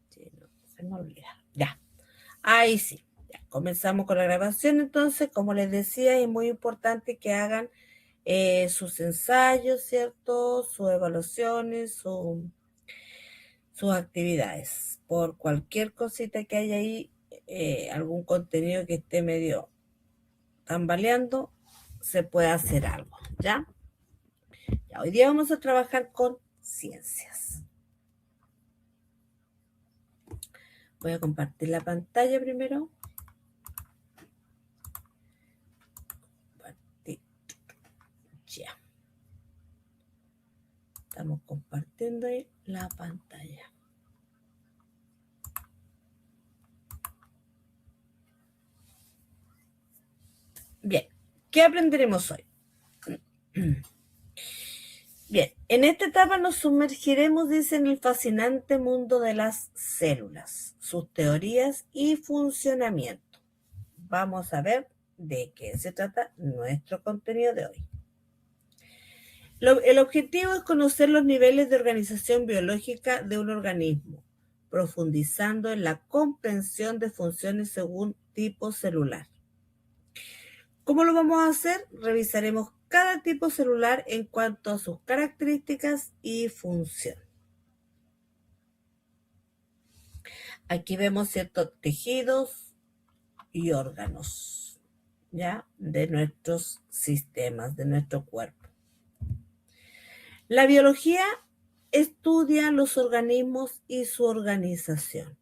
Sí, no, se me olvida. Ya, ahí sí. Ya, comenzamos con la grabación. Entonces, como les decía, es muy importante que hagan sus ensayos, ¿cierto? Sus evaluaciones, sus actividades. Por cualquier cosita que haya ahí, algún contenido que esté medio tambaleando, se puede hacer algo, ¿ya? Ya, hoy día vamos a trabajar con ciencias. Voy a compartir la pantalla primero. Compartir. Ya. Estamos compartiendo ahí la pantalla. Bien, ¿qué aprenderemos hoy? Bien, en esta etapa nos sumergiremos, dice, en el fascinante mundo de las células, sus teorías y funcionamiento. Vamos a ver de qué se trata nuestro contenido de hoy. El objetivo es conocer los niveles de organización biológica de un organismo, profundizando en la comprensión de funciones según tipo celular. ¿Cómo lo vamos a hacer? Revisaremos cada tipo celular en cuanto a sus características y función. Aquí vemos ciertos tejidos y órganos, ¿ya? De nuestros sistemas, de nuestro cuerpo. La biología estudia los organismos y su organización.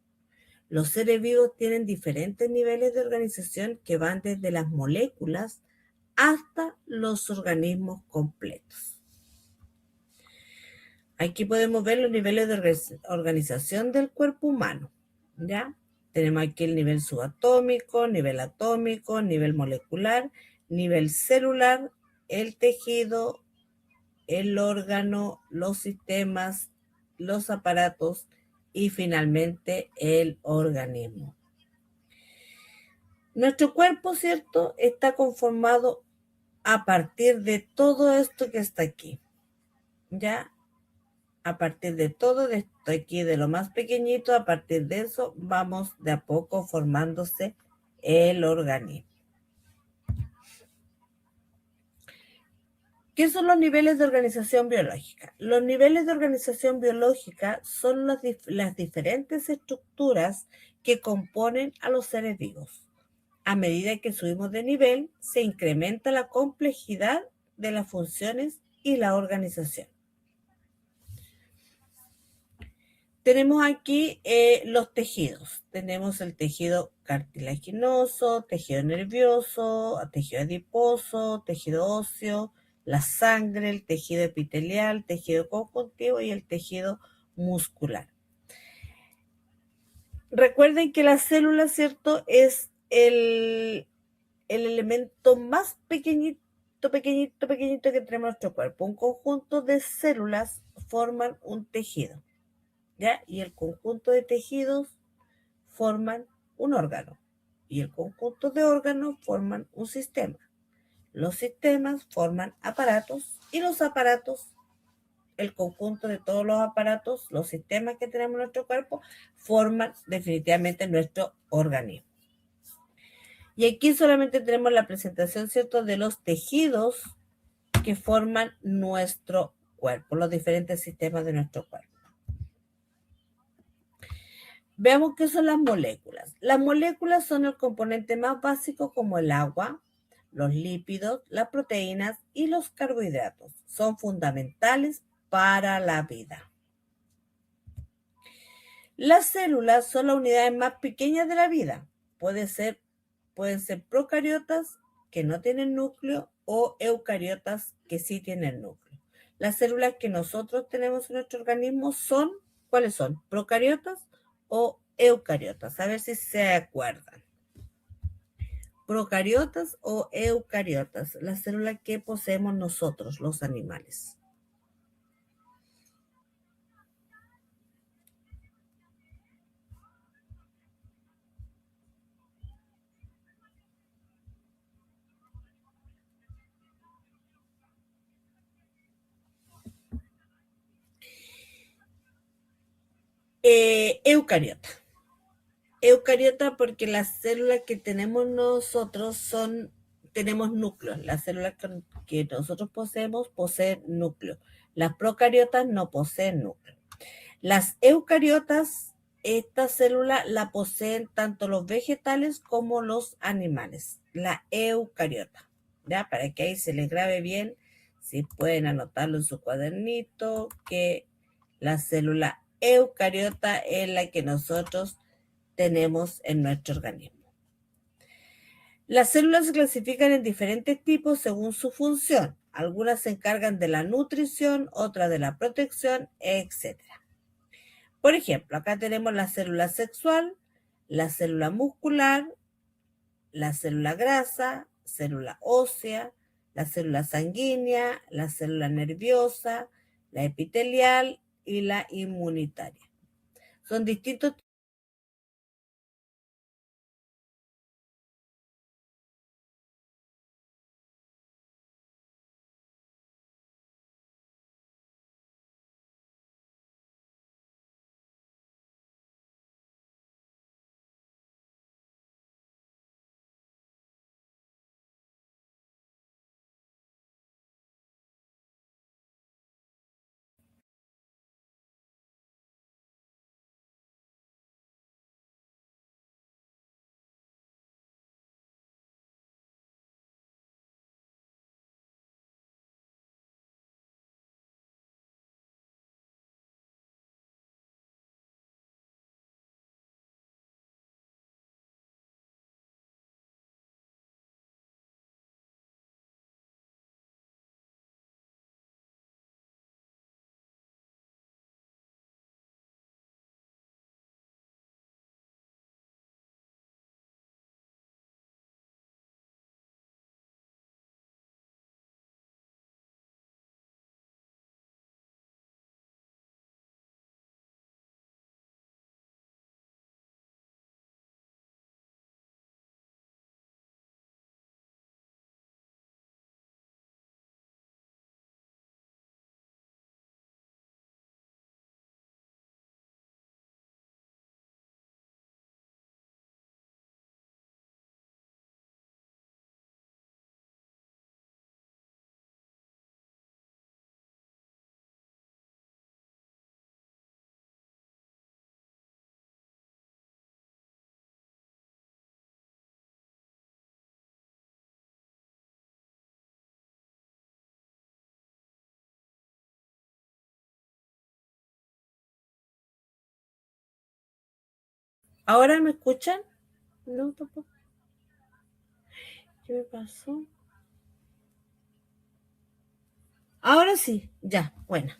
Los seres vivos tienen diferentes niveles de organización que van desde las moléculas hasta los organismos completos. Aquí podemos ver los niveles de organización del cuerpo humano, ¿ya? Tenemos aquí el nivel subatómico, nivel atómico, nivel molecular, nivel celular, el tejido, el órgano, los sistemas, los aparatos y finalmente el organismo. Nuestro cuerpo, ¿cierto?, está conformado a partir de todo esto que está aquí, ¿ya? A partir de todo esto aquí, de lo más pequeñito, a partir de eso vamos de a poco formándose el organismo. ¿Qué son los niveles de organización biológica? Los niveles de organización biológica son las diferentes estructuras que componen a los seres vivos. A medida que subimos de nivel, se incrementa la complejidad de las funciones y la organización. Tenemos aquí los tejidos. Tenemos el tejido cartilaginoso, tejido nervioso, tejido adiposo, tejido óseo, la sangre, el tejido epitelial, tejido conjuntivo y el tejido muscular. Recuerden que la célula, ¿cierto?, es el elemento más pequeñito que tenemos en nuestro cuerpo. Un conjunto de células forman un tejido, ¿ya? Y el conjunto de tejidos forman un órgano. Y el conjunto de órganos forman un sistema. Los sistemas forman aparatos y los aparatos, el conjunto de todos los aparatos, los sistemas que tenemos en nuestro cuerpo, forman definitivamente nuestro organismo. Y aquí solamente tenemos la presentación, ¿cierto?, de los tejidos que forman nuestro cuerpo, los diferentes sistemas de nuestro cuerpo. Veamos qué son las moléculas. Las moléculas son el componente más básico como el agua, los lípidos, las proteínas y los carbohidratos. Son fundamentales para la vida. Las células son las unidades más pequeñas de la vida. Pueden ser procariotas que no tienen núcleo o eucariotas que sí tienen núcleo. Las células que nosotros tenemos en nuestro organismo son, ¿cuáles son? ¿Procariotas o eucariotas? A ver si se acuerdan. Procariotas o eucariotas, las células que poseemos nosotros, los animales. Eucariota. Eucariota porque las células que tenemos nosotros tenemos núcleos. Las células que nosotros poseemos poseen núcleos. Las procariotas no poseen núcleos. Las eucariotas, esta célula la poseen tanto los vegetales como los animales. La eucariota, ¿ya? Para que ahí se les grabe bien, si pueden anotarlo en su cuadernito, que la célula eucariota es la que nosotros tenemos en nuestro organismo. Las células se clasifican en diferentes tipos según su función. Algunas se encargan de la nutrición, otras de la protección, etc. Por ejemplo, acá tenemos la célula sexual, la célula muscular, la célula grasa, célula ósea, la célula sanguínea, la célula nerviosa, la epitelial y la inmunitaria. Son distintos. ¿Ahora me escuchan? No, tampoco. ¿Qué me pasó? Ahora sí, ya, bueno.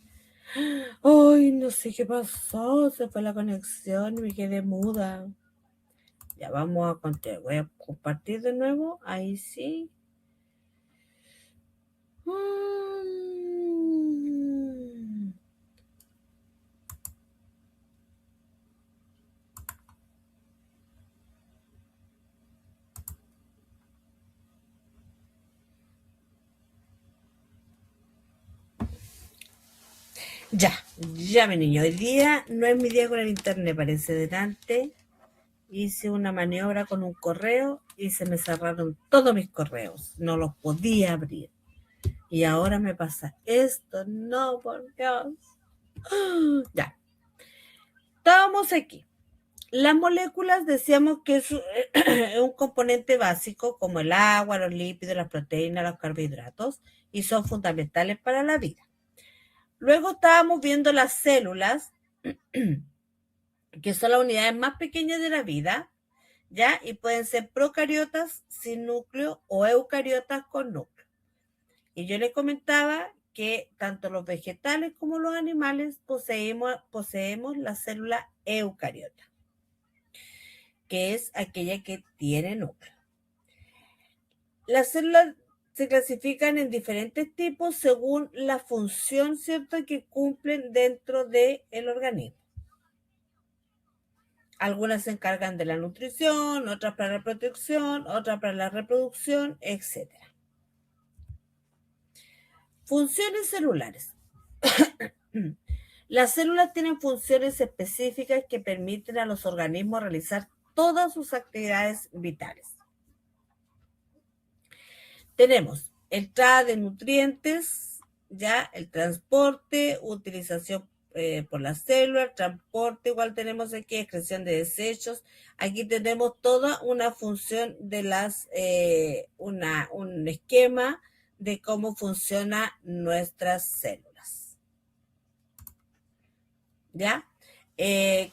Ay, no sé qué pasó, se fue la conexión y me quedé muda. Ya vamos a continuar, voy a compartir de nuevo, ahí sí. Mm. Ya mi niño, el día no es mi día con el internet, parece delante. Hice una maniobra con un correo y se me cerraron todos mis correos, no los podía abrir. Y ahora me pasa esto, no, por Dios. Ya, estábamos aquí. Las moléculas decíamos que es un componente básico como el agua, los lípidos, las proteínas, los carbohidratos y son fundamentales para la vida. Luego estábamos viendo las células, que son las unidades más pequeñas de la vida, ¿ya? Y pueden ser procariotas sin núcleo o eucariotas con núcleo. Y yo les comentaba que tanto los vegetales como los animales poseemos la célula eucariota, que es aquella que tiene núcleo. Las células se clasifican en diferentes tipos según la función, ¿cierto?, que cumplen dentro del organismo. Algunas se encargan de la nutrición, otras para la protección, otras para la reproducción, etc. Funciones celulares. Las células tienen funciones específicas que permiten a los organismos realizar todas sus actividades vitales. Tenemos entrada de nutrientes, ya el transporte, utilización por las células, transporte, igual tenemos aquí excreción de desechos. Aquí tenemos toda una función de un esquema de cómo funcionan nuestras células. ¿Ya?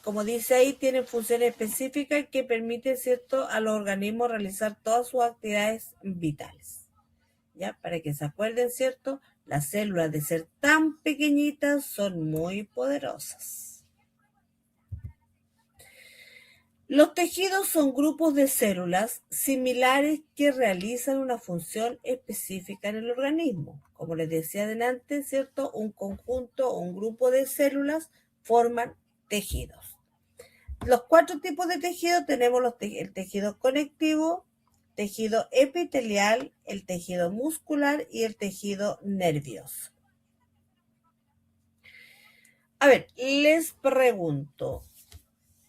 Como dice ahí, tienen funciones específicas que permiten, ¿cierto?, a los organismos realizar todas sus actividades vitales. ¿Ya? Para que se acuerden, ¿cierto? Las células, de ser tan pequeñitas, son muy poderosas. Los tejidos son grupos de células similares que realizan una función específica en el organismo. Como les decía adelante, ¿cierto? Un conjunto o un grupo de células forman tejidos. Los 4 tipos de tejido tenemos el tejido conectivo, tejido epitelial, el tejido muscular y el tejido nervioso. A ver, les pregunto,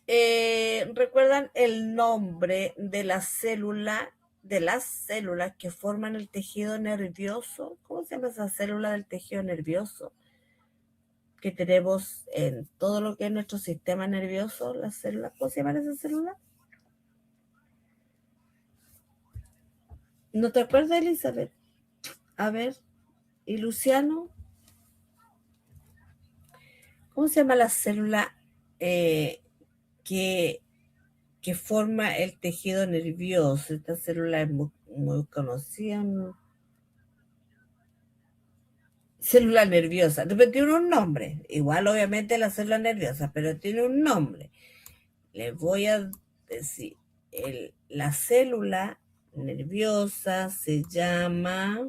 ¿recuerdan el nombre de la célula, de las células que forman el tejido nervioso? ¿Cómo se llama esa célula del tejido nervioso que tenemos en todo lo que es nuestro sistema nervioso? Las células, ¿cómo se llaman esas células? ¿No te acuerdas, Elizabeth? A ver, ¿y Luciano? ¿Cómo se llama la célula que, que forma el tejido nervioso? Esta célula es muy conocida, ¿no? Célula nerviosa. Pero tiene un nombre. Igual, obviamente, la célula nerviosa, pero tiene un nombre. Les voy a decir, la célula nerviosa se llama...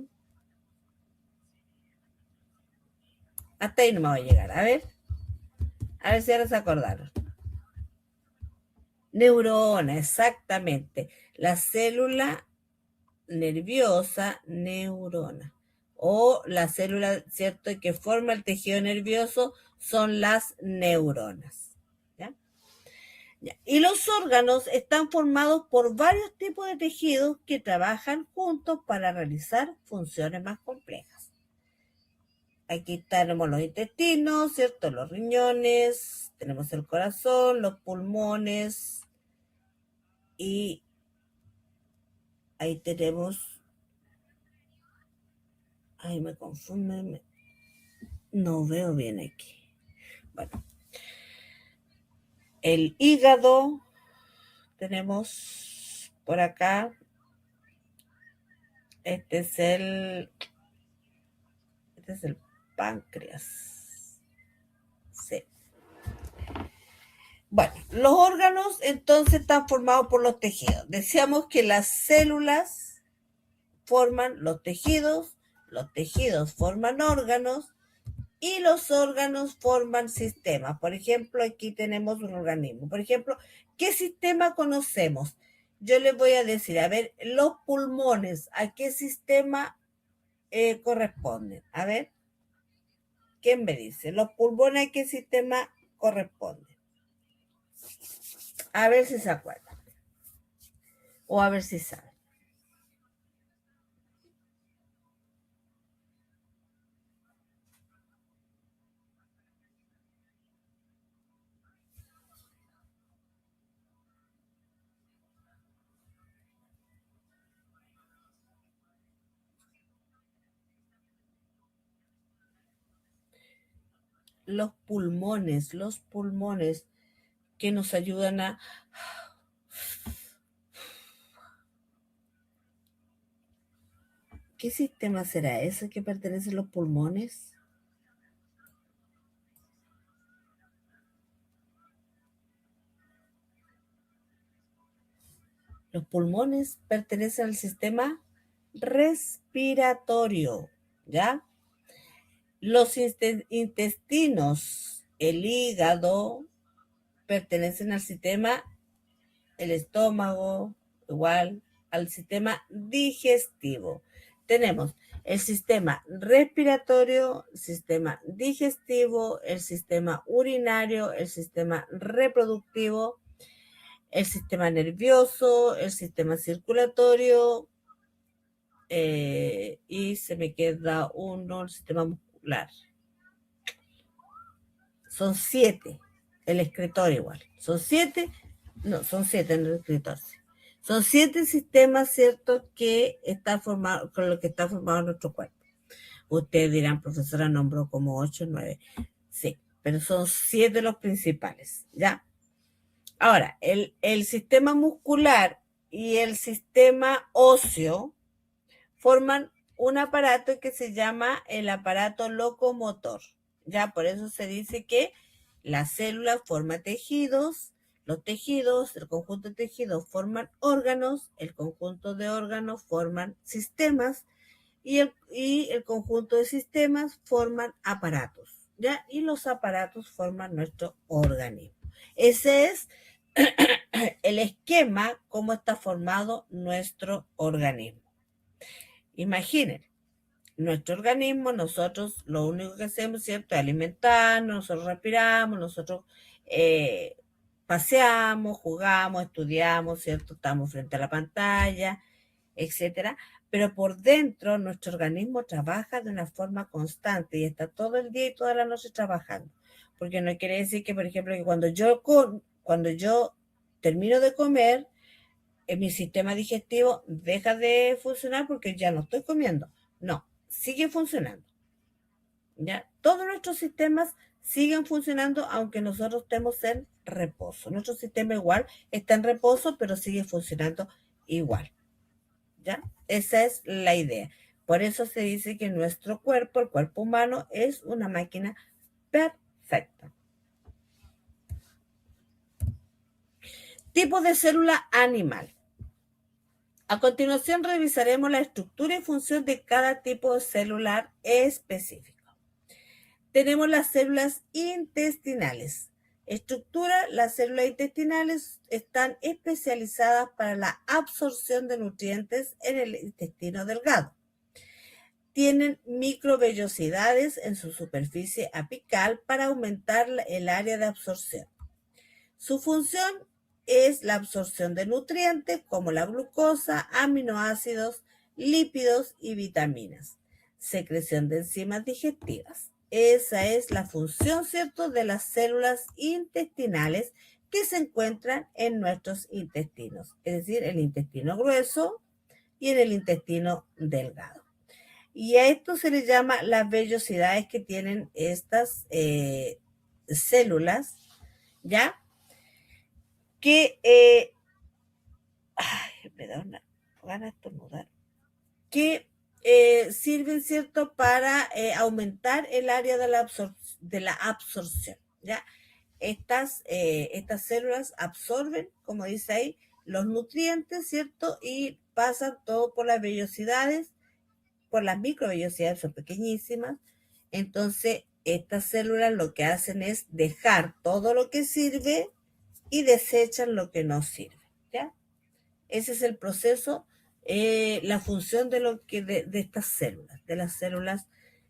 Hasta ahí no me voy a llegar. A ver si ahora se acordaron. Neurona, exactamente. La célula nerviosa, neurona. O la célula, ¿cierto?, que forma el tejido nervioso son las neuronas. ¿Ya? Ya. Y los órganos están formados por varios tipos de tejidos que trabajan juntos para realizar funciones más complejas. Aquí tenemos los intestinos, ¿cierto? Los riñones, tenemos el corazón, los pulmones y ahí tenemos... Ay, me confunde. No veo bien aquí. Bueno, el hígado, tenemos por acá, este es el páncreas. Sí. Bueno, los órganos entonces están formados por los tejidos. Decíamos que las células forman los tejidos forman órganos y los órganos forman sistemas. Por ejemplo, aquí tenemos un organismo. Por ejemplo, ¿qué sistema conocemos? Yo les voy a decir, a ver, los pulmones, ¿a qué sistema corresponden? A ver, ¿quién me dice? ¿Los pulmones a qué sistema corresponden? A ver si se acuerdan. O a ver si saben. Los pulmones que nos ayudan a... ¿Qué sistema será ese que pertenece a los pulmones? Los pulmones pertenecen al sistema respiratorio, ¿ya? Los intestinos, el hígado, pertenecen al sistema, el estómago, igual, al sistema digestivo. Tenemos el sistema respiratorio, el sistema digestivo, el sistema urinario, el sistema reproductivo, el sistema nervioso, el sistema circulatorio, y se me queda uno, el sistema muscular. Son 7, el escritor igual. Son 7, no, son 7 en el escritor. Sí. Son 7 sistemas, ¿cierto?, que está formado, con lo que está formado nuestro cuerpo. Ustedes dirán, profesora, nombró como 8 o 9. Sí, pero son 7 los principales, ¿ya? Ahora, el sistema muscular y el sistema óseo forman un aparato que se llama el aparato locomotor. Ya, por eso se dice que la célula forma tejidos, los tejidos, el conjunto de tejidos forman órganos, el conjunto de órganos forman sistemas y el conjunto de sistemas forman aparatos, ¿ya? Y los aparatos forman nuestro organismo. Ese es el esquema, cómo está formado nuestro organismo. Imaginen, nuestro organismo, nosotros lo único que hacemos, ¿cierto?, es alimentarnos, nosotros respiramos, nosotros paseamos, jugamos, estudiamos, ¿cierto?, estamos frente a la pantalla, etcétera. Pero por dentro nuestro organismo trabaja de una forma constante y está todo el día y toda la noche trabajando. Porque no quiere decir que, por ejemplo, que cuando yo termino de comer, mi sistema digestivo deja de funcionar porque ya no estoy comiendo. No, sigue funcionando. ¿Ya? Todos nuestros sistemas siguen funcionando aunque nosotros estemos en reposo. Nuestro sistema igual está en reposo, pero sigue funcionando igual. ¿Ya? Esa es la idea. Por eso se dice que nuestro cuerpo, el cuerpo humano, es una máquina perfecta. Tipo de célula animal. A continuación revisaremos la estructura y función de cada tipo celular específico. Tenemos las células intestinales. Estructura: las células intestinales están especializadas para la absorción de nutrientes en el intestino delgado. Tienen microvellosidades en su superficie apical para aumentar el área de absorción. Su función es la absorción de nutrientes como la glucosa, aminoácidos, lípidos y vitaminas. Secreción de enzimas digestivas. Esa es la función, ¿cierto?, de las células intestinales que se encuentran en nuestros intestinos, es decir, el intestino grueso y en el intestino delgado. Y a esto se le llama las vellosidades que tienen estas células, ¿ya? Que, me da una gana de estornudar, que sirven, ¿cierto?, para aumentar el área de la absorción, ¿ya? Estas células absorben, como dice ahí, los nutrientes, ¿cierto? Y pasan todo por las vellosidades, por las microvellosidades, son pequeñísimas. Entonces, estas células lo que hacen es dejar todo lo que sirve y desechan lo que no sirve, ¿ya? Ese es el proceso, la función de estas células, de las células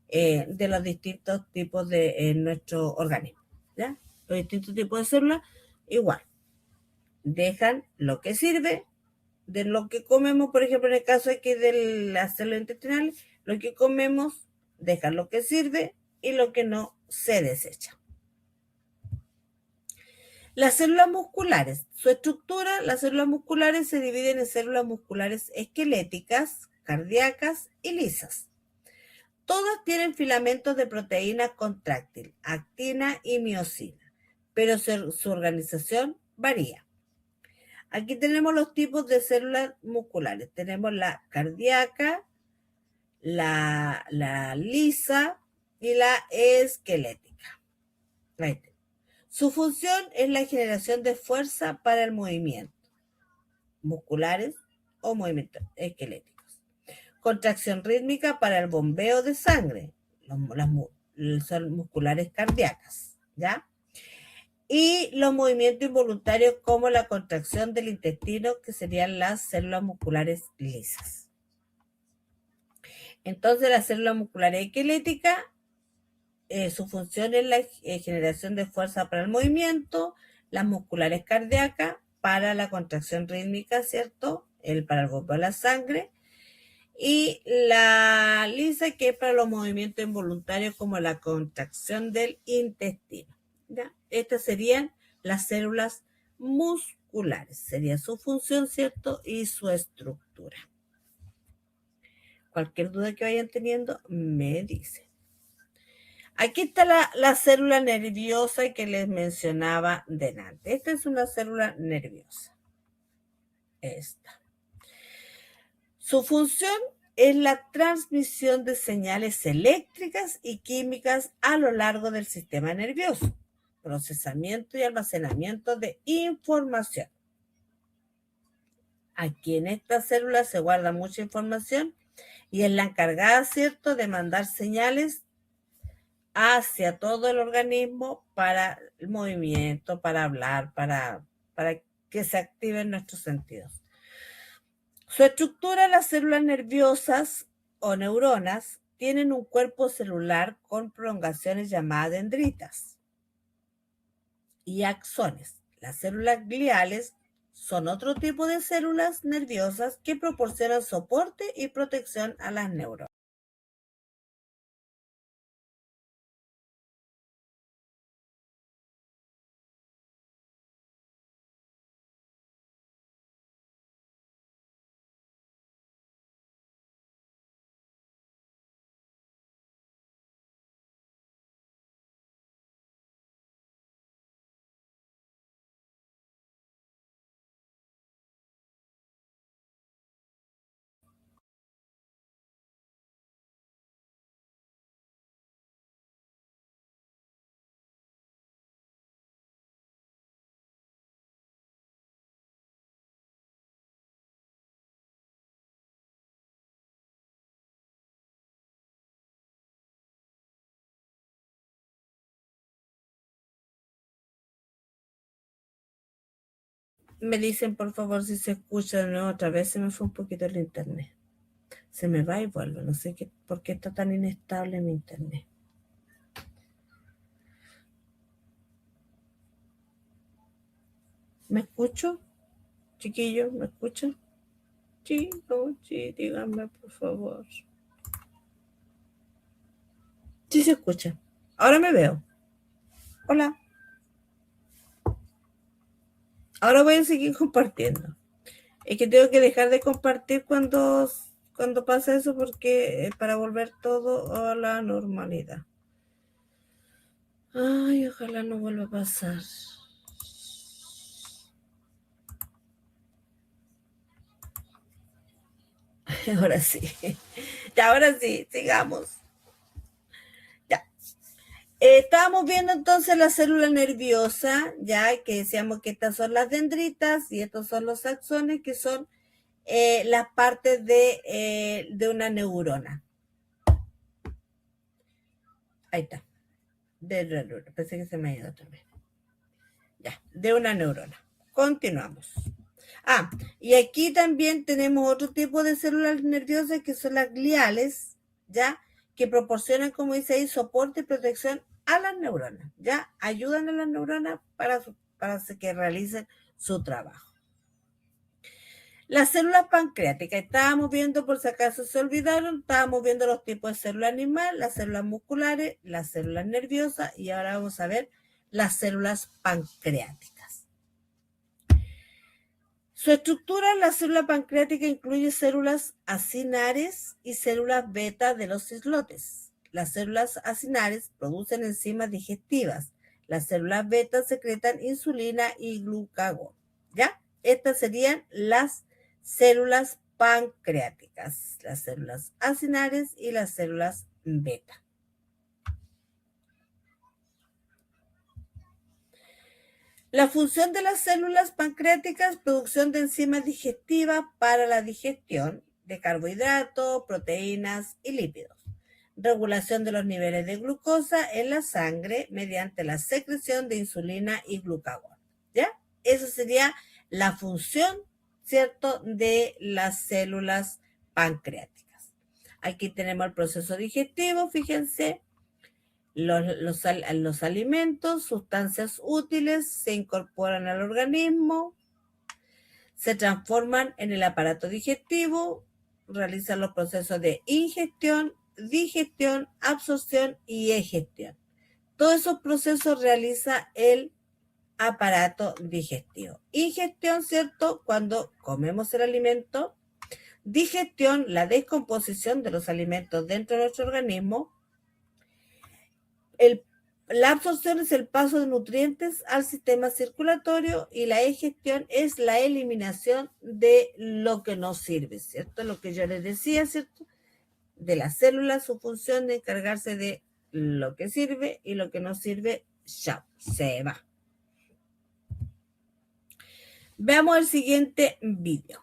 de los distintos tipos de nuestro organismo, ¿ya? Los distintos tipos de células, igual, dejan lo que sirve de lo que comemos. Por ejemplo, en el caso aquí de las células intestinales, lo que comemos deja lo que sirve y lo que no se desecha. Las células musculares. Su estructura: las células musculares se dividen en células musculares esqueléticas, cardíacas y lisas. Todas tienen filamentos de proteína contráctil, actina y miosina, pero su organización varía. Aquí tenemos los tipos de células musculares. Tenemos la cardíaca, la lisa y la esquelética. Ahí tenemos. Su función es la generación de fuerza para el movimiento, musculares o movimientos esqueléticos. Contracción rítmica para el bombeo de sangre, son musculares cardíacas, ¿ya? Y los movimientos involuntarios como la contracción del intestino, que serían las células musculares lisas. Entonces, la célula muscular esquelética, su función es la generación de fuerza para el movimiento, las musculares cardíacas para la contracción rítmica, ¿cierto? Para el bombo de la sangre. Y la lisa, que es para los movimientos involuntarios como la contracción del intestino. ¿Ya? Estas serían las células musculares. Sería su función, ¿cierto? Y su estructura. Cualquier duda que vayan teniendo, me dicen. Aquí está la célula nerviosa que les mencionaba delante. Esta es una célula nerviosa. Esta. Su función es la transmisión de señales eléctricas y químicas a lo largo del sistema nervioso, procesamiento y almacenamiento de información. Aquí en esta célula se guarda mucha información y es la encargada, ¿cierto?, de mandar señales hacia todo el organismo para el movimiento, para hablar, para que se activen nuestros sentidos. Su estructura, las células nerviosas o neuronas tienen un cuerpo celular con prolongaciones llamadas dendritas y axones. Las células gliales son otro tipo de células nerviosas que proporcionan soporte y protección a las neuronas. Me dicen, por favor, si se escucha de nuevo. Otra vez se me fue un poquito el internet. Se me va y vuelve. No sé por qué está tan inestable mi internet. ¿Me escucho? Chiquillos, ¿me escuchan? Sí, no, sí, díganme, por favor. Sí se escucha. Ahora me veo. Hola. Ahora voy a seguir compartiendo. Es que tengo que dejar de compartir cuando pasa eso, porque para volver todo a la normalidad. Ay, ojalá no vuelva a pasar. Ahora sí. Ya, ahora sí, sigamos. Ya. Estábamos viendo entonces la célula nerviosa, ya que decíamos que estas son las dendritas y estos son los axones, que son las partes de una neurona. Ahí está. Pensé que se me ha ido otra vez. Ya, de una neurona. Continuamos. Y aquí también tenemos otro tipo de células nerviosas que son las gliales, ¿ya? Que proporcionan, como dice ahí, soporte y protección a las neuronas, ¿ya? Ayudan a las neuronas para que realicen su trabajo. Las células pancreáticas, estábamos viendo, por si acaso se olvidaron, estábamos viendo los tipos de células animal, las células musculares, las células nerviosas, y ahora vamos a ver las células pancreáticas. Su estructura, la célula pancreática incluye células acinares y células beta de los islotes. Las células acinares producen enzimas digestivas. Las células beta secretan insulina y glucagón. ¿Ya? Estas serían las células pancreáticas, las células acinares y las células beta. La función de las células pancreáticas, producción de enzimas digestivas para la digestión de carbohidratos, proteínas y lípidos. Regulación de los niveles de glucosa en la sangre mediante la secreción de insulina y glucagón. ¿Ya? Esa sería la función, ¿cierto?, de las células pancreáticas. Aquí tenemos el proceso digestivo, fíjense, los alimentos, sustancias útiles se incorporan al organismo, se transforman en el aparato digestivo, realizan los procesos de ingestión, digestión, absorción y egestión. Todos esos procesos realiza el aparato digestivo. Ingestión, ¿cierto? Cuando comemos el alimento. Digestión, la descomposición de los alimentos dentro de nuestro organismo. La absorción es el paso de nutrientes al sistema circulatorio y la egestión es la eliminación de lo que no sirve, ¿cierto? Lo que yo les decía, ¿cierto? De las células, su función de encargarse de lo que sirve y lo que no sirve, ya se va. Veamos el siguiente vídeo.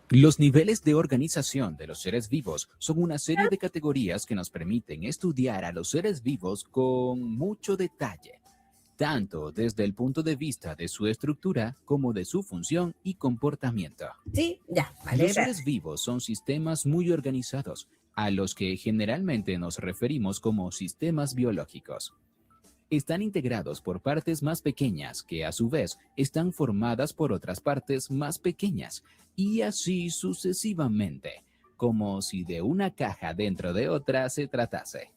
Los niveles de organización de los seres vivos son una serie de categorías que nos permiten estudiar a los seres vivos con mucho detalle, tanto desde el punto de vista de su estructura como de su función y comportamiento. Sí, ya, vale. Los seres vivos son sistemas muy organizados, a los que generalmente nos referimos como sistemas biológicos. Están integrados por partes más pequeñas que a su vez están formadas por otras partes más pequeñas y así sucesivamente, como si de una caja dentro de otra se tratase.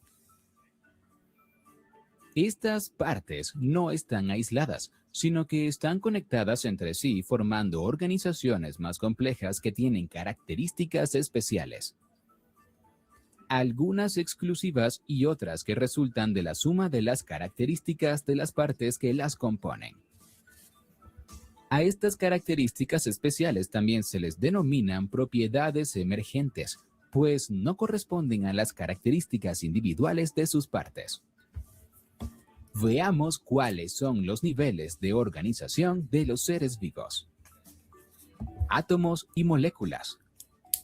Estas partes no están aisladas, sino que están conectadas entre sí formando organizaciones más complejas que tienen características especiales. Algunas exclusivas y otras que resultan de la suma de las características de las partes que las componen. A estas características especiales también se les denominan propiedades emergentes, pues no corresponden a las características individuales de sus partes. Veamos cuáles son los niveles de organización de los seres vivos. Átomos y moléculas.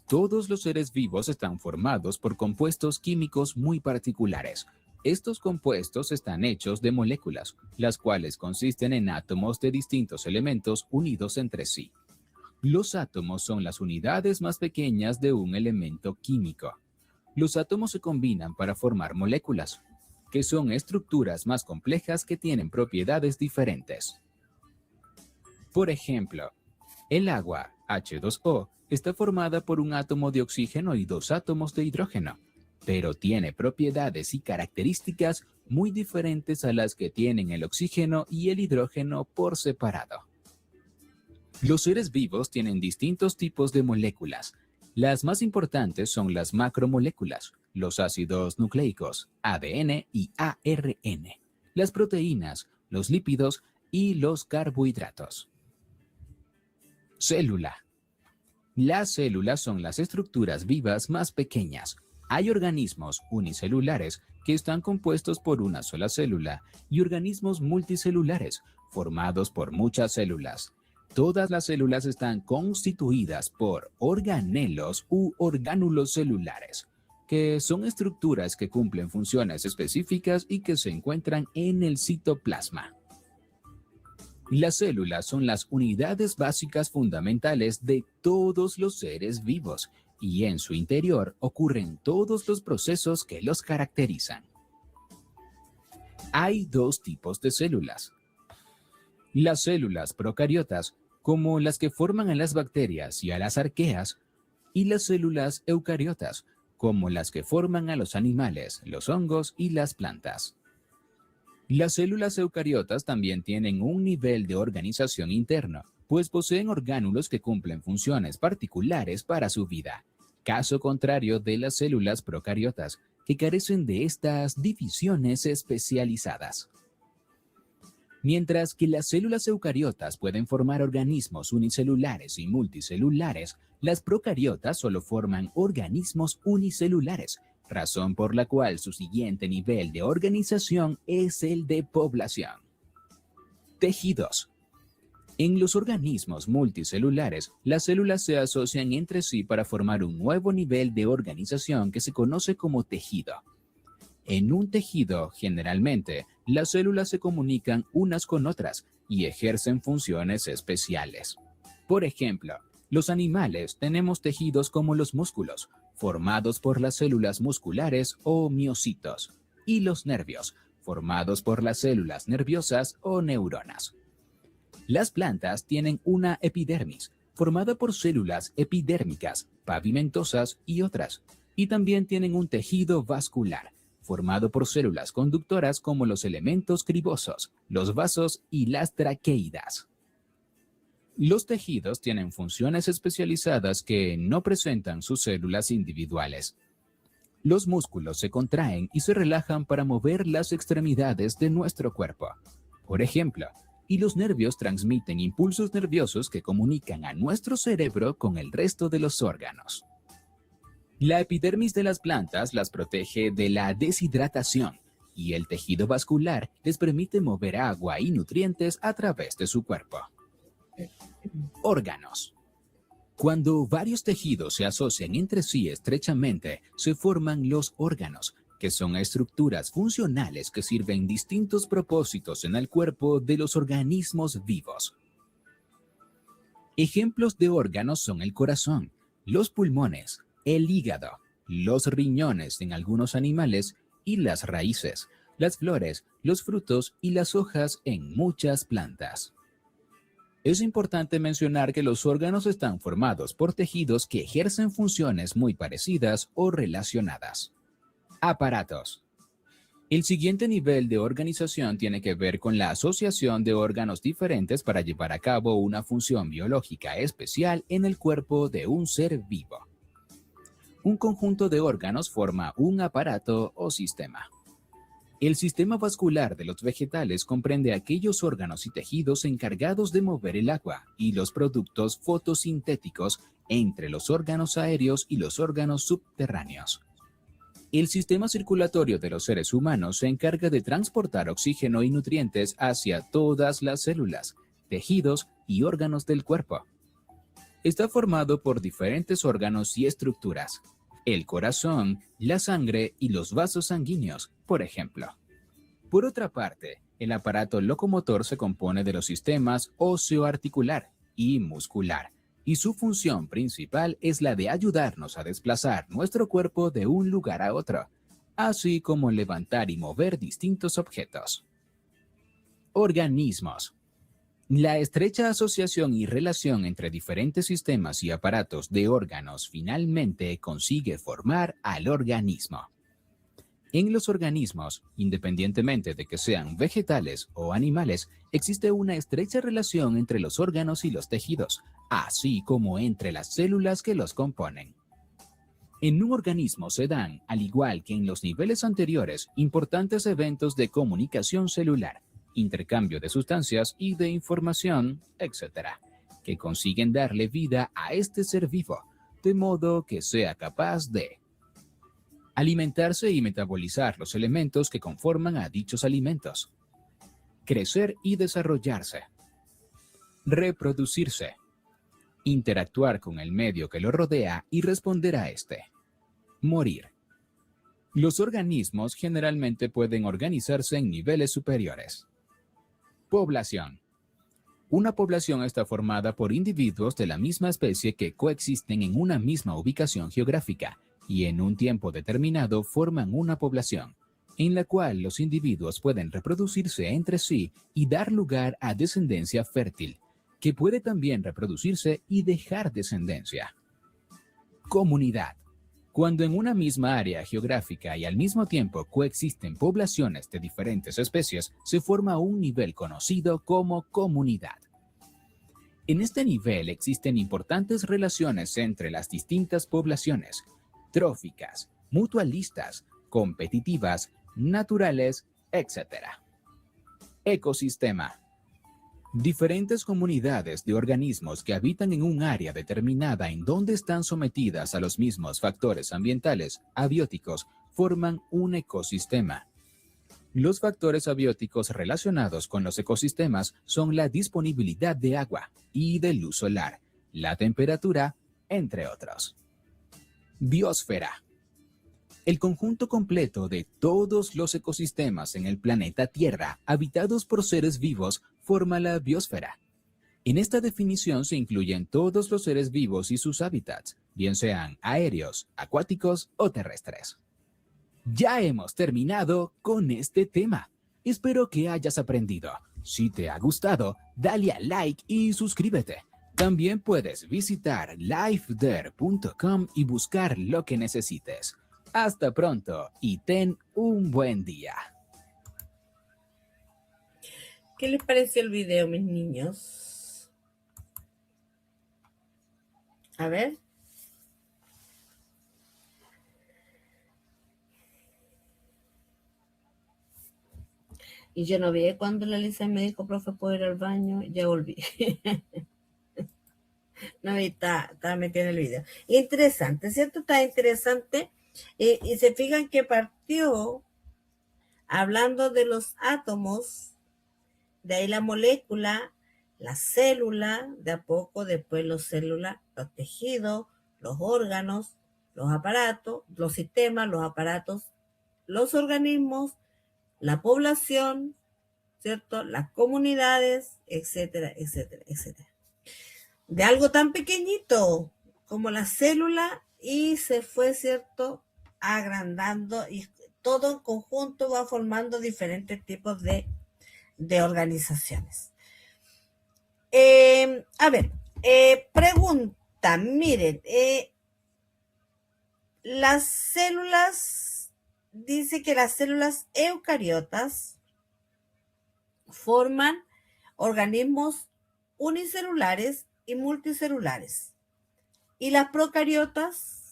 Todos los seres vivos están formados por compuestos químicos muy particulares. Estos compuestos están hechos de moléculas, las cuales consisten en átomos de distintos elementos unidos entre sí. Los átomos son las unidades más pequeñas de un elemento químico. Los átomos se combinan para formar moléculas, que son estructuras más complejas que tienen propiedades diferentes. Por ejemplo, el agua, H2O, está formada por un átomo de oxígeno y dos átomos de hidrógeno, pero tiene propiedades y características muy diferentes a las que tienen el oxígeno y el hidrógeno por separado. Los seres vivos tienen distintos tipos de moléculas. Las más importantes son las macromoléculas, los ácidos nucleicos, ADN y ARN, las proteínas, los lípidos y los carbohidratos. Célula. Las células son las estructuras vivas más pequeñas. Hay organismos unicelulares que están compuestos por una sola célula y organismos multicelulares formados por muchas células. Todas las células están constituidas por organelos u orgánulos celulares, que son estructuras que cumplen funciones específicas y que se encuentran en el citoplasma. Las células son las unidades básicas fundamentales de todos los seres vivos y en su interior ocurren todos los procesos que los caracterizan. Hay dos tipos de células. Las células procariotas, como las que forman a las bacterias y a las arqueas, y las células eucariotas, como las que forman a los animales, los hongos y las plantas. Las células eucariotas también tienen un nivel de organización interno, pues poseen orgánulos que cumplen funciones particulares para su vida, caso contrario de las células procariotas, que carecen de estas divisiones especializadas. Mientras que las células eucariotas pueden formar organismos unicelulares y multicelulares, las procariotas solo forman organismos unicelulares, razón por la cual su siguiente nivel de organización es el de población. Tejidos. En los organismos multicelulares, las células se asocian entre sí para formar un nuevo nivel de organización que se conoce como tejido. En un tejido, generalmente, las células se comunican unas con otras y ejercen funciones especiales. Por ejemplo, los animales tenemos tejidos como los músculos, formados por las células musculares o miocitos, y los nervios, formados por las células nerviosas o neuronas. Las plantas tienen una epidermis, formada por células epidérmicas, pavimentosas y otras, y también tienen un tejido vascular, formado por células conductoras como los elementos cribosos, los vasos y las traqueidas. Los tejidos tienen funciones especializadas que no presentan sus células individuales. Los músculos se contraen y se relajan para mover las extremidades de nuestro cuerpo, por ejemplo, y los nervios transmiten impulsos nerviosos que comunican a nuestro cerebro con el resto de los órganos. La epidermis de las plantas las protege de la deshidratación y el tejido vascular les permite mover agua y nutrientes a través de su cuerpo. Órganos. Cuando varios tejidos se asocian entre sí estrechamente, se forman los órganos, que son estructuras funcionales que sirven distintos propósitos en el cuerpo de los organismos vivos. Ejemplos de órganos son el corazón, los pulmones, el hígado, los riñones en algunos animales y las raíces, las flores, los frutos y las hojas en muchas plantas. Es importante mencionar que los órganos están formados por tejidos que ejercen funciones muy parecidas o relacionadas. Aparatos. El siguiente nivel de organización tiene que ver con la asociación de órganos diferentes para llevar a cabo una función biológica especial en el cuerpo de un ser vivo. Un conjunto de órganos forma un aparato o sistema. El sistema vascular de los vegetales comprende aquellos órganos y tejidos encargados de mover el agua y los productos fotosintéticos entre los órganos aéreos y los órganos subterráneos. El sistema circulatorio de los seres humanos se encarga de transportar oxígeno y nutrientes hacia todas las células, tejidos y órganos del cuerpo. Está formado por diferentes órganos y estructuras. El corazón, la sangre y los vasos sanguíneos, por ejemplo. Por otra parte, el aparato locomotor se compone de los sistemas osteoarticular y muscular, y su función principal es la de ayudarnos a desplazar nuestro cuerpo de un lugar a otro, así como levantar y mover distintos objetos. Organismos. La estrecha asociación y relación entre diferentes sistemas y aparatos de órganos finalmente consigue formar al organismo. En los organismos, independientemente de que sean vegetales o animales, existe una estrecha relación entre los órganos y los tejidos, así como entre las células que los componen. En un organismo se dan, al igual que en los niveles anteriores, importantes eventos de comunicación celular, intercambio de sustancias y de información, etc., que consiguen darle vida a este ser vivo, de modo que sea capaz de alimentarse y metabolizar los elementos que conforman a dichos alimentos, crecer y desarrollarse, reproducirse, interactuar con el medio que lo rodea y responder a este, morir. Los organismos generalmente pueden organizarse en niveles superiores. Población. Una población está formada por individuos de la misma especie que coexisten en una misma ubicación geográfica y en un tiempo determinado forman una población, en la cual los individuos pueden reproducirse entre sí y dar lugar a descendencia fértil, que puede también reproducirse y dejar descendencia. Comunidad. Cuando en una misma área geográfica y al mismo tiempo coexisten poblaciones de diferentes especies, se forma un nivel conocido como comunidad. En este nivel existen importantes relaciones entre las distintas poblaciones, tróficas, mutualistas, competitivas, naturales, etc. Ecosistema. Diferentes comunidades de organismos que habitan en un área determinada en donde están sometidas a los mismos factores ambientales abióticos forman un ecosistema. Los factores abióticos relacionados con los ecosistemas son la disponibilidad de agua y de luz solar, la temperatura, entre otros. Biosfera. El conjunto completo de todos los ecosistemas en el planeta Tierra habitados por seres vivos forma la biosfera. En esta definición se incluyen todos los seres vivos y sus hábitats, bien sean aéreos, acuáticos o terrestres. Ya hemos terminado con este tema. Espero que hayas aprendido. Si te ha gustado, dale a like y suscríbete. También puedes visitar lifeder.com y buscar lo que necesites. Hasta pronto y ten un buen día. ¿Qué les pareció el video, mis niños? A ver. Y yo no vi cuando la Lisa me dijo, profe, ¿puedo ir al baño? Ya volví. No, estaba metida en el video. Interesante, ¿cierto? Está interesante. Y se fijan que partió hablando de los átomos, de ahí la molécula, la célula, de a poco, después los células, los tejidos, los órganos, los aparatos, los sistemas, los aparatos, los organismos, la población, ¿cierto? Las comunidades, etcétera, etcétera, etcétera. De algo tan pequeñito como la célula y se fue, ¿cierto?, agrandando y todo en conjunto va formando diferentes tipos de organizaciones. A ver, pregunta, miren, las células, dice que las células eucariotas forman organismos unicelulares y multicelulares. Y las procariotas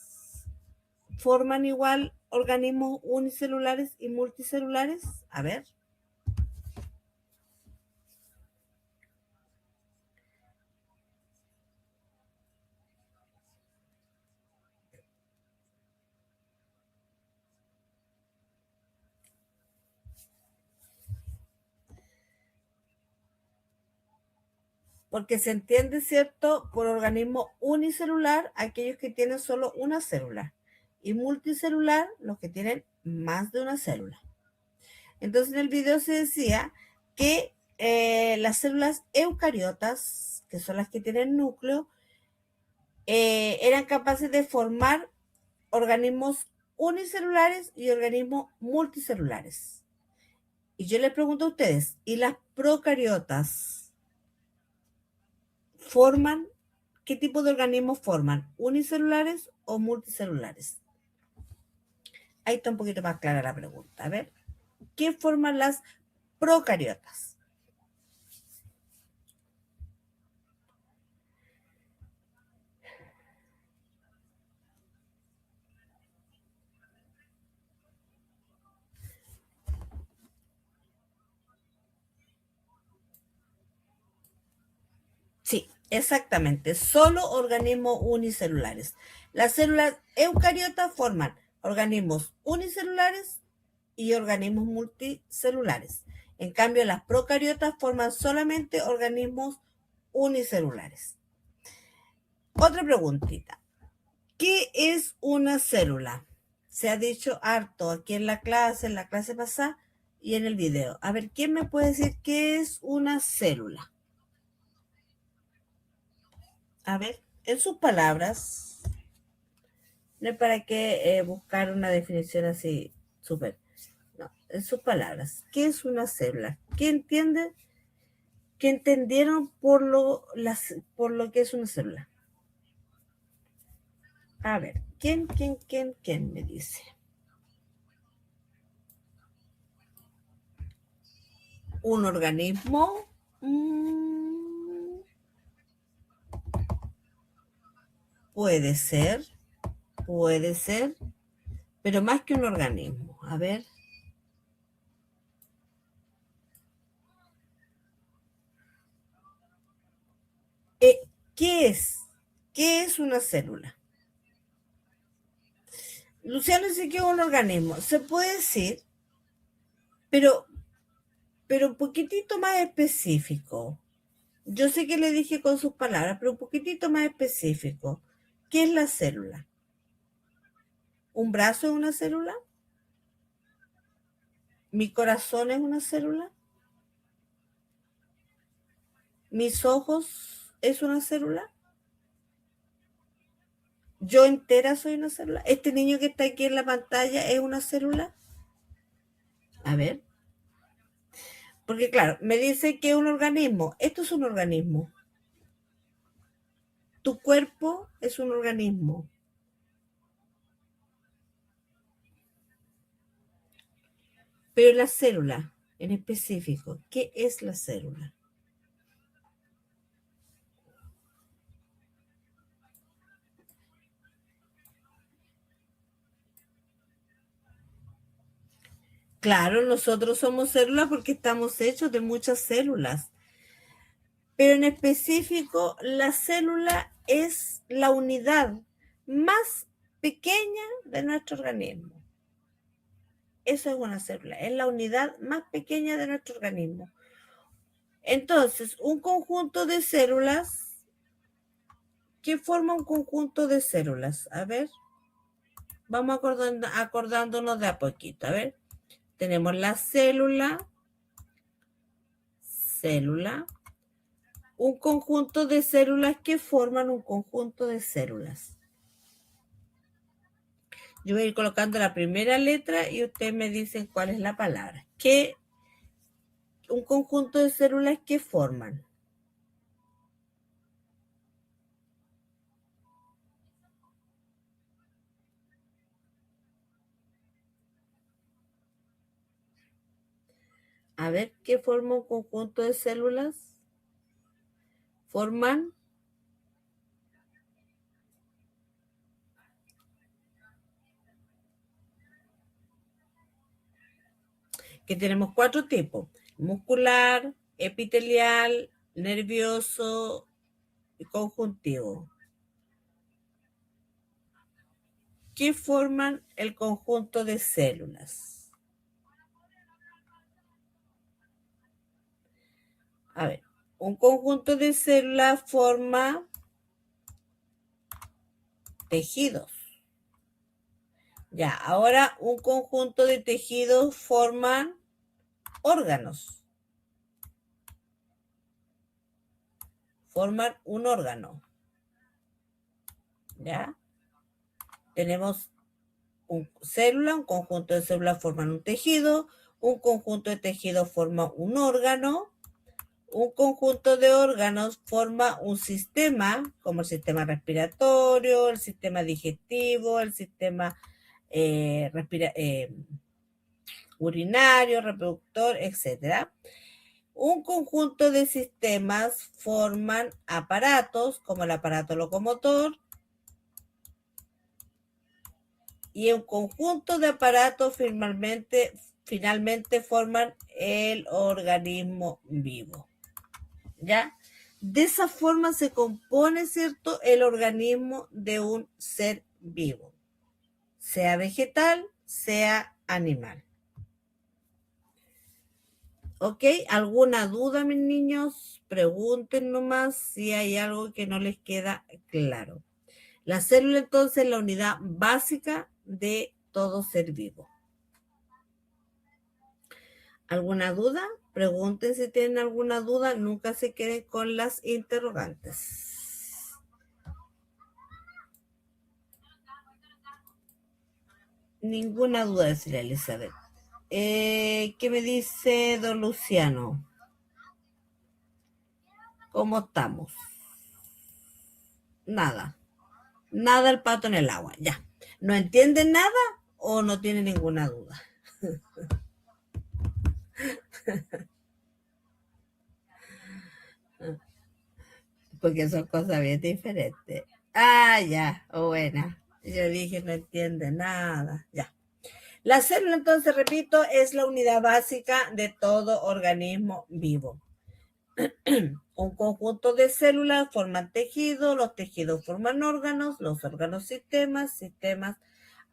forman igual organismos unicelulares y multicelulares. A ver. Porque se entiende, ¿cierto?, por organismo unicelular aquellos que tienen solo una célula y multicelular los que tienen más de una célula. Entonces en el video se decía que las células eucariotas, que son las que tienen núcleo, eran capaces de formar organismos unicelulares y organismos multicelulares. Y yo les pregunto a ustedes, ¿y las procariotas forman, qué tipo de organismos forman? ¿Unicelulares o multicelulares? Ahí está un poquito más clara la pregunta. A ver, ¿qué forman las procariotas? Sí, exactamente, solo organismos unicelulares. Las células eucariotas forman organismos unicelulares y organismos multicelulares. En cambio, las procariotas forman solamente organismos unicelulares. Otra preguntita. ¿Qué es una célula? Se ha dicho harto aquí en la clase pasada y en el video. A ver, ¿quién me puede decir qué es una célula? A ver, en sus palabras, no es para qué buscar una definición así súper. No, en sus palabras, ¿qué es una célula? ¿Qué entiende? ¿Qué entendieron por lo que es una célula? A ver, ¿quién me dice? ¿Un organismo? Puede ser, pero más que un organismo. A ver. ¿Qué es? ¿Qué es una célula? Luciano dice que es un organismo. Se puede decir, pero un poquitito más específico. Yo sé que le dije con sus palabras, pero un poquitito más específico. ¿Qué es la célula? ¿Un brazo es una célula? ¿Mi corazón es una célula? ¿Mis ojos es una célula? ¿Yo entera soy una célula? ¿Este niño que está aquí en la pantalla es una célula? A ver. Porque claro, me dice que es un organismo. Esto es un organismo. Tu cuerpo es un organismo. Pero la célula, en específico, ¿qué es la célula? Claro, nosotros somos células porque estamos hechos de muchas células. Pero en específico, la célula es la unidad más pequeña de nuestro organismo. Eso es una célula, es la unidad más pequeña de nuestro organismo. Entonces, un conjunto de células, ¿qué forma un conjunto de células? A ver, vamos acordándonos de a poquito. A ver, tenemos la célula, un conjunto de células que forman un conjunto de células. Yo voy a ir colocando la primera letra y ustedes me dicen cuál es la palabra. ¿Qué? Un conjunto de células que forman. A ver, ¿qué forma un conjunto de células? Forman que tenemos 4 tipos: muscular, epitelial, nervioso y conjuntivo. ¿Qué forman el conjunto de células? A ver, un conjunto de células forma tejidos. Ya, ahora un conjunto de tejidos forman órganos. Forman un órgano. ¿Ya? Tenemos un conjunto de células forman un tejido, un conjunto de tejidos forma un órgano, un conjunto de órganos forma un sistema, como el sistema respiratorio, el sistema digestivo, el sistema urinario, reproductor, etc. Un conjunto de sistemas forman aparatos, como el aparato locomotor, y un conjunto de aparatos finalmente forman el organismo vivo. ¿Ya? De esa forma se compone, ¿cierto?, el organismo de un ser vivo, sea vegetal, sea animal. ¿Ok? ¿Alguna duda, mis niños? Pregunten nomás si hay algo que no les queda claro. La célula, entonces, es la unidad básica de todo ser vivo. ¿Alguna duda? Pregunten si tienen alguna duda. Nunca se queden con las interrogantes. Ninguna duda, decía Elizabeth. ¿Qué me dice don Luciano? ¿Cómo estamos? Nada. Nada el pato en el agua. Ya. ¿No entienden nada o no tienen ninguna duda? Porque son cosas bien diferentes. Ah, ya. Buena. Yo dije, no entiende nada. Ya. La célula, entonces, repito, es la unidad básica de todo organismo vivo. Un conjunto de células forman tejidos, los tejidos forman órganos, los órganos sistemas, sistemas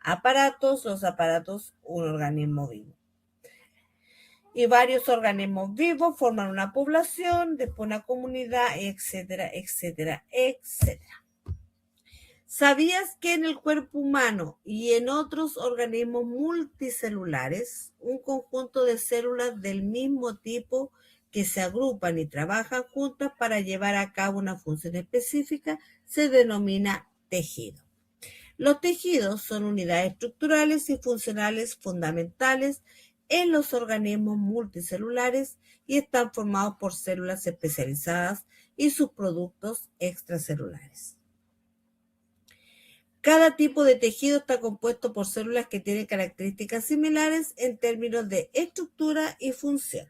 aparatos, los aparatos un organismo vivo. Y varios organismos vivos forman una población, después una comunidad, etcétera, etcétera, etcétera. ¿Sabías que en el cuerpo humano y en otros organismos multicelulares, un conjunto de células del mismo tipo que se agrupan y trabajan juntas para llevar a cabo una función específica se denomina tejido? Los tejidos son unidades estructurales y funcionales fundamentales en los organismos multicelulares y están formados por células especializadas y sus productos extracelulares. Cada tipo de tejido está compuesto por células que tienen características similares en términos de estructura y función.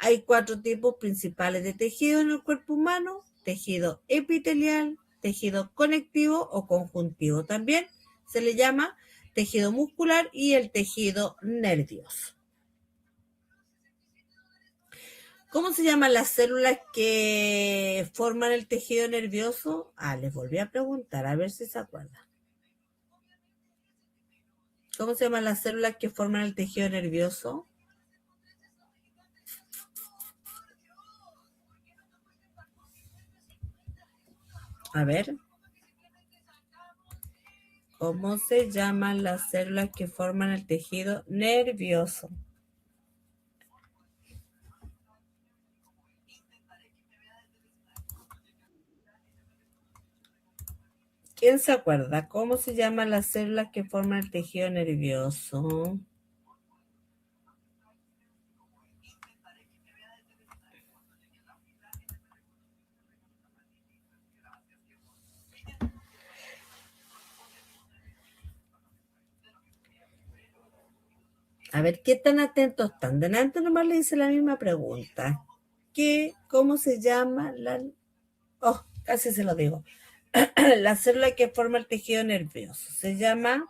Hay 4 tipos principales de tejido en el cuerpo humano: tejido epitelial, tejido conectivo o conjuntivo también se le llama, tejido muscular y el tejido nervioso. ¿Cómo se llaman las células que forman el tejido nervioso? Les volví a preguntar, a ver si se acuerdan. ¿Cómo se llaman las células que forman el tejido nervioso? A ver. ¿Cómo se llaman las células que forman el tejido nervioso? ¿Quién se acuerda? ¿Cómo se llaman las células que forman el tejido nervioso? A ver, ¿qué tan atentos están? Delante nomás le hice la misma pregunta. ¿Cómo se llama la... Oh, casi se lo digo. La célula que forma el tejido nervioso se llama...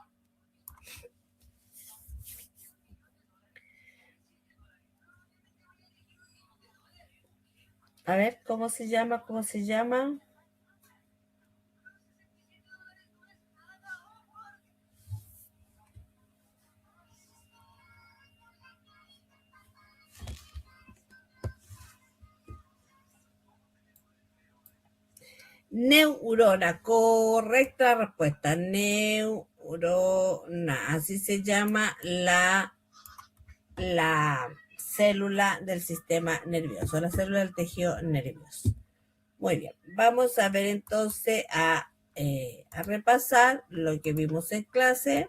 A ver, ¿cómo se llama? ¿Cómo se llama? Neurona, correcta respuesta. Neurona, así se llama la célula del sistema nervioso, la célula del tejido nervioso. Muy bien, vamos a ver entonces a repasar lo que vimos en clase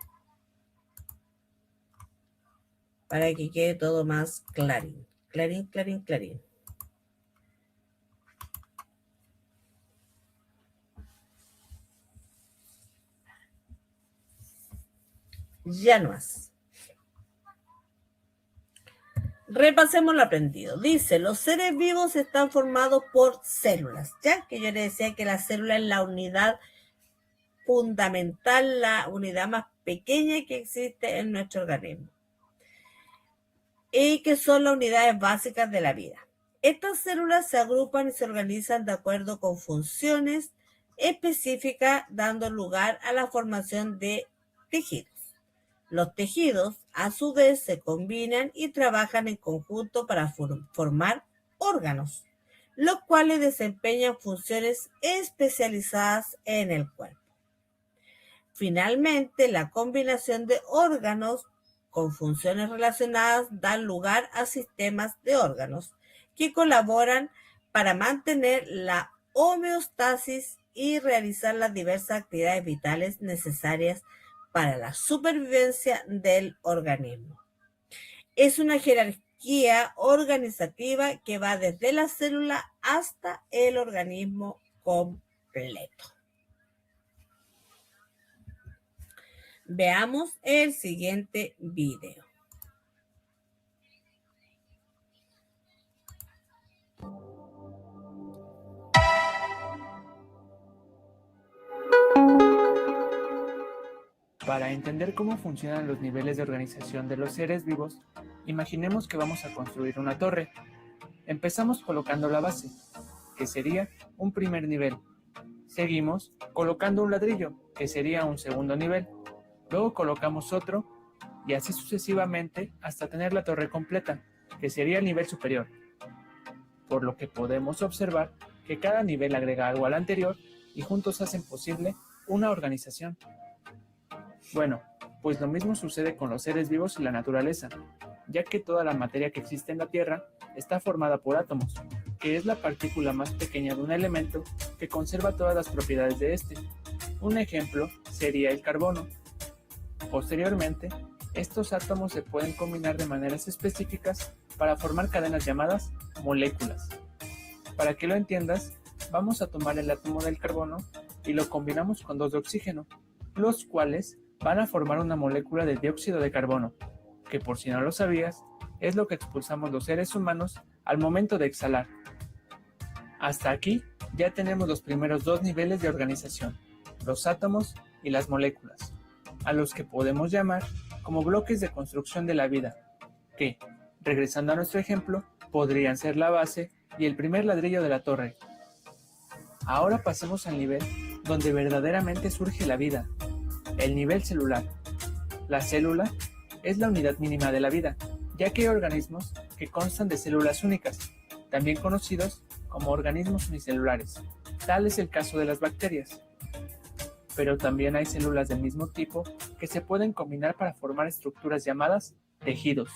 para que quede todo más clarín. Clarín, clarín, clarín. Ya no más. Repasemos lo aprendido. Dice, los seres vivos están formados por células, ¿ya? Que yo le decía que la célula es la unidad fundamental, la unidad más pequeña que existe en nuestro organismo. Y que son las unidades básicas de la vida. Estas células se agrupan y se organizan de acuerdo con funciones específicas, dando lugar a la formación de tejidos. Los tejidos, a su vez, se combinan y trabajan en conjunto para formar órganos, los cuales desempeñan funciones especializadas en el cuerpo. Finalmente, la combinación de órganos con funciones relacionadas dan lugar a sistemas de órganos que colaboran para mantener la homeostasis y realizar las diversas actividades vitales necesarias para la supervivencia del organismo. Es una jerarquía organizativa que va desde la célula hasta el organismo completo. Veamos el siguiente video. Para entender cómo funcionan los niveles de organización de los seres vivos, imaginemos que vamos a construir una torre. Empezamos colocando la base, que sería un primer nivel. Seguimos colocando un ladrillo, que sería un segundo nivel. Luego colocamos otro, y así sucesivamente hasta tener la torre completa, que sería el nivel superior. Por lo que podemos observar que cada nivel agrega algo al anterior y juntos hacen posible una organización? Bueno, pues lo mismo sucede con los seres vivos y la naturaleza, ya que toda la materia que existe en la Tierra está formada por átomos, que es la partícula más pequeña de un elemento que conserva todas las propiedades de este. Un ejemplo sería el carbono. Posteriormente, estos átomos se pueden combinar de maneras específicas para formar cadenas llamadas moléculas. Para que lo entiendas, vamos a tomar el átomo del carbono y lo combinamos con 2 de oxígeno, los cuales van a formar una molécula de dióxido de carbono, que por si no lo sabías, es lo que expulsamos los seres humanos al momento de exhalar. Hasta aquí ya tenemos los primeros 2 niveles de organización, los átomos y las moléculas, a los que podemos llamar como bloques de construcción de la vida, que, regresando a nuestro ejemplo, podrían ser la base y el primer ladrillo de la torre. Ahora pasemos al nivel donde verdaderamente surge la vida, el nivel celular. La célula es la unidad mínima de la vida, ya que hay organismos que constan de células únicas, también conocidos como organismos unicelulares. Tal es el caso de las bacterias. Pero también hay células del mismo tipo que se pueden combinar para formar estructuras llamadas tejidos.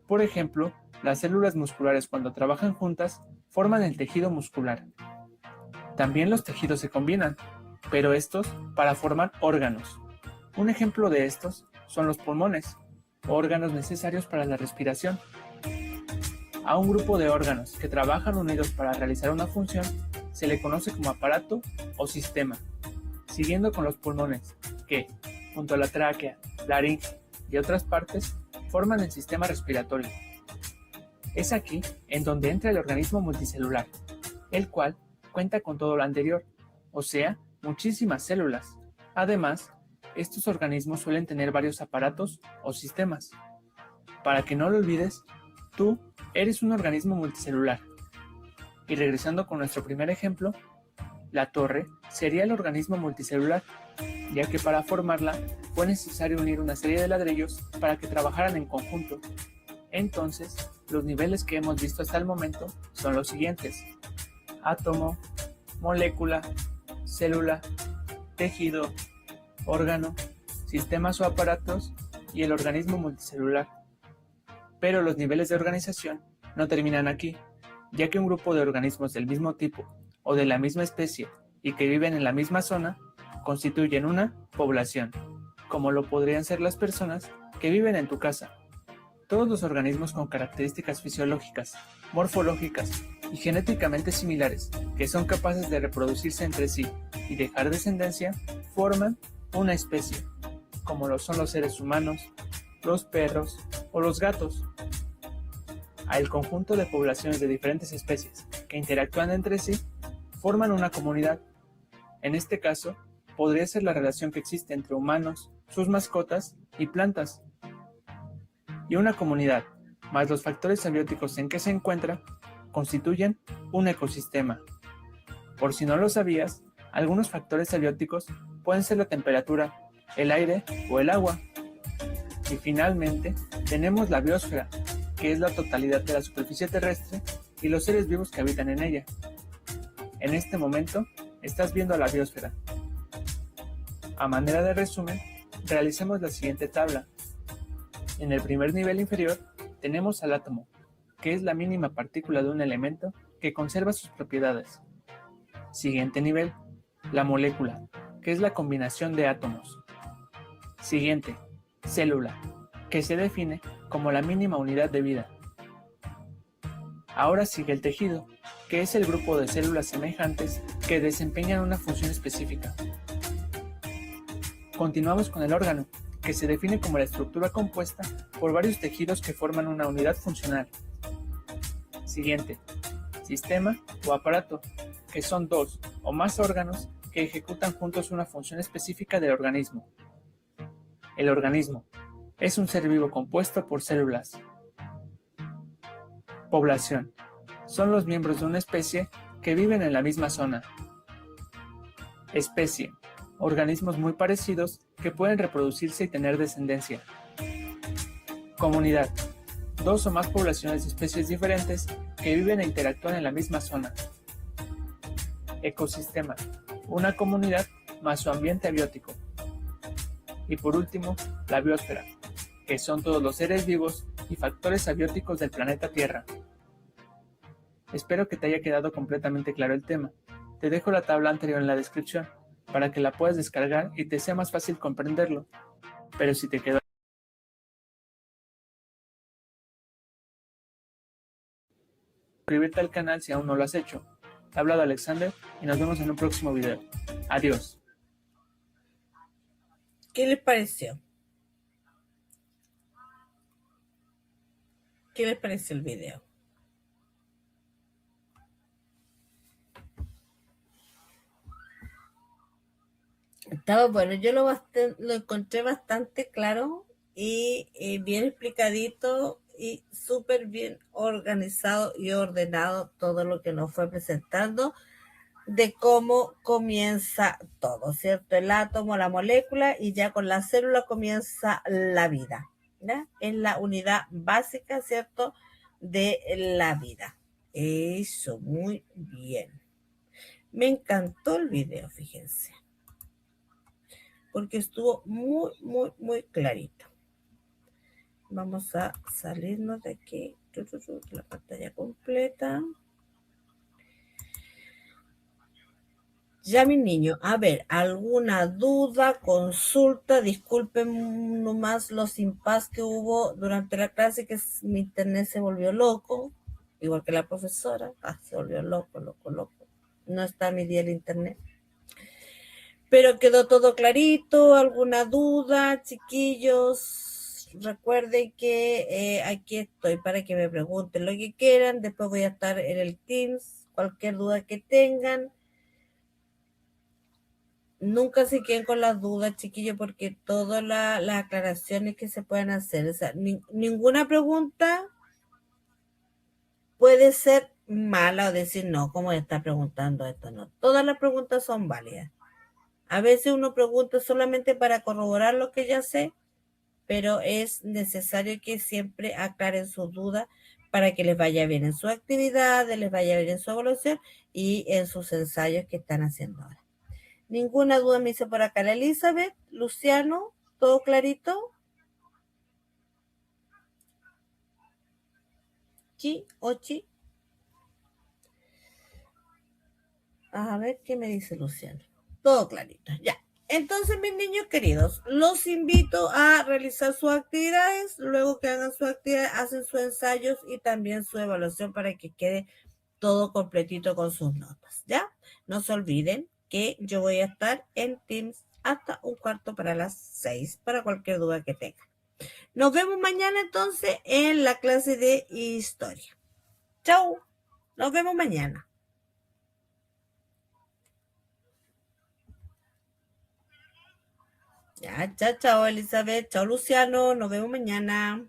Por ejemplo, las células musculares cuando trabajan juntas forman el tejido muscular. También los tejidos se combinan, pero estos para formar órganos. Un ejemplo de estos son los pulmones, órganos necesarios para la respiración. A un grupo de órganos que trabajan unidos para realizar una función se le conoce como aparato o sistema. Siguiendo con los pulmones, que, junto a la tráquea, laringe y otras partes, forman el sistema respiratorio. Es aquí en donde entra el organismo multicelular, el cual cuenta con todo lo anterior, o sea, muchísimas células. Además, estos organismos suelen tener varios aparatos o sistemas. Para que no lo olvides, tú eres un organismo multicelular. Y regresando con nuestro primer ejemplo, la torre sería el organismo multicelular, ya que para formarla fue necesario unir una serie de ladrillos para que trabajaran en conjunto. Entonces, los niveles que hemos visto hasta el momento son los siguientes: átomo, molécula, célula, tejido, órgano, sistemas o aparatos y el organismo multicelular. Pero los niveles de organización no terminan aquí, ya que un grupo de organismos del mismo tipo o de la misma especie y que viven en la misma zona constituyen una población, como lo podrían ser las personas que viven en tu casa. Todos los organismos con características fisiológicas, morfológicas y genéticamente similares que son capaces de reproducirse entre sí y dejar descendencia forman una especie, como lo son los seres humanos, los perros o los gatos. Al conjunto de poblaciones de diferentes especies que interactúan entre sí forman una comunidad. En este caso, podría ser la relación que existe entre humanos, sus mascotas y plantas. Y una comunidad, más los factores abióticos en que se encuentra, constituyen un ecosistema. Por si no lo sabías, algunos factores abióticos pueden ser la temperatura, el aire o el agua. Y finalmente, tenemos la biosfera, que es la totalidad de la superficie terrestre y los seres vivos que habitan en ella. En este momento, estás viendo a la biosfera. A manera de resumen, realicemos la siguiente tabla. En el primer nivel inferior, tenemos al átomo, que es la mínima partícula de un elemento que conserva sus propiedades. Siguiente nivel, la molécula, que es la combinación de átomos. Siguiente, célula, que se define como la mínima unidad de vida. Ahora sigue el tejido, que es el grupo de células semejantes que desempeñan una función específica. Continuamos con el órgano, que se define como la estructura compuesta por varios tejidos que forman una unidad funcional. Siguiente, sistema o aparato, que son 2 o más órganos que ejecutan juntos una función específica del organismo. El organismo es un ser vivo compuesto por células. Población. Son los miembros de una especie que viven en la misma zona. Especie. Organismos muy parecidos que pueden reproducirse y tener descendencia. Comunidad. 2 o más poblaciones de especies diferentes que viven e interactúan en la misma zona. Ecosistema. Una comunidad más su ambiente abiótico. Y por último, la biosfera, que son todos los seres vivos y factores abióticos del planeta Tierra. Espero que te haya quedado completamente claro el tema. Te dejo la tabla anterior en la descripción para que la puedas descargar y te sea más fácil comprenderlo. Pero si te quedó, suscribirte al canal si aún no lo has hecho. Te ha hablado Alexander y nos vemos en un próximo video. Adiós. ¿Qué les pareció? ¿Qué les pareció el video? Estaba bueno, yo lo encontré bastante claro y bien explicadito y súper bien organizado y ordenado todo lo que nos fue presentando de cómo comienza todo, ¿cierto? El átomo, la molécula y ya con la célula comienza la vida, ¿ya? Es la unidad básica, ¿cierto? De la vida. Eso, muy bien. Me encantó el video, fíjense, porque estuvo muy, muy, muy clarito. Vamos a salirnos de aquí, la pantalla completa. Ya, mi niño, a ver, ¿alguna duda, consulta? Disculpen nomás los impas que hubo durante la clase, que mi internet se volvió loco, igual que la profesora. Se volvió loco, loco, loco. No está mi día el internet. Pero quedó todo clarito. ¿Alguna duda, chiquillos? Recuerden que aquí estoy para que me pregunten lo que quieran. Después voy a estar en el Teams. Cualquier duda que tengan. Nunca se queden con las dudas, chiquillos, porque todas las aclaraciones que se pueden hacer, o sea, ninguna pregunta puede ser mala o decir, no, ¿cómo está preguntando esto? No, todas las preguntas son válidas. A veces uno pregunta solamente para corroborar lo que ya sé, pero es necesario que siempre aclaren sus dudas para que les vaya bien en su actividad, les vaya bien en su evaluación y en sus ensayos que están haciendo ahora. Ninguna duda me hizo por acá la Elizabeth. Luciano, ¿todo clarito? ¿Chi? ¿Ochi? A ver qué me dice Luciano. Todo clarito, ya. Entonces, mis niños queridos, los invito a realizar sus actividades. Luego que hagan su actividad, hacen sus ensayos y también su evaluación para que quede todo completito con sus notas, ¿ya? No se olviden que yo voy a estar en Teams hasta 5:45 para cualquier duda que tengan. Nos vemos mañana entonces en la clase de historia. Chau, nos vemos mañana. Ya, chao, chao Elizabeth, chao Luciano, nos vemos mañana.